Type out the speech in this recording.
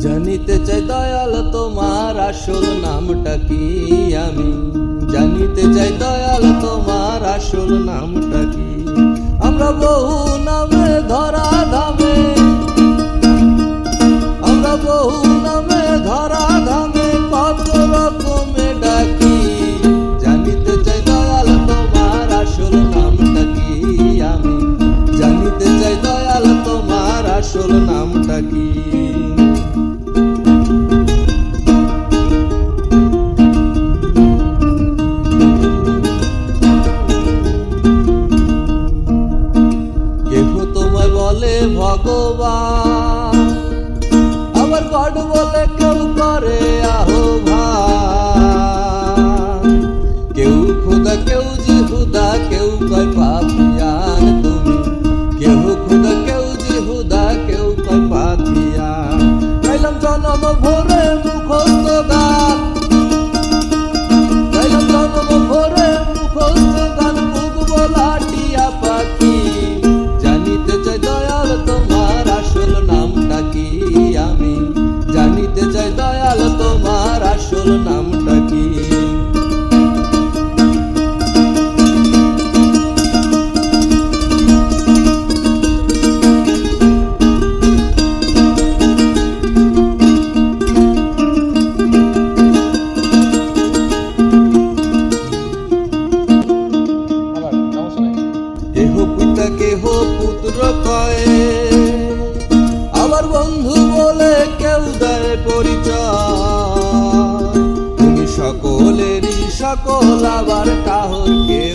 জানিতে চাই দয়াল তোমার আসল নামটা কি, আমি জানিতে চাই দয়াল তোমার আসল নামটা কি। আমরা বহু নামে ধরা ধামে, আমরা বহু নামে ধরা ধামে কত রকমে ডাকি। জানিতে চাই দয়াল তোমার আসল নামটা কি, আমি জানিতে চাই দয়াল তোমার আসল নামটা কি। ভগবান আবার গড বলে কেউ করে আহ্বান, কেউ খুদা কেউ জিহুদা কেউ কয় পাপিয়ান তুমি, কেউ খুদা কেউ জিহুদা কেউ কয় পাপিয়ান। গাইলাম জনম ভরে মুখস্থ গান, গাইলাম জনম ভরে মুখস্থ গান, মুখ বলা টিয়া পাখি। জানিতে চাই দয়াল তোমার আসল নামটা কি, আমি জানিতে চাই দয়াল তোমার আসল নামটা কি। কেহ পিতা কেহ পুত্র কয়, আবার বন্ধু বলে কেউ দেয় পরিচয়। তুমি সকলেরই সকল আবার কাহর কেউ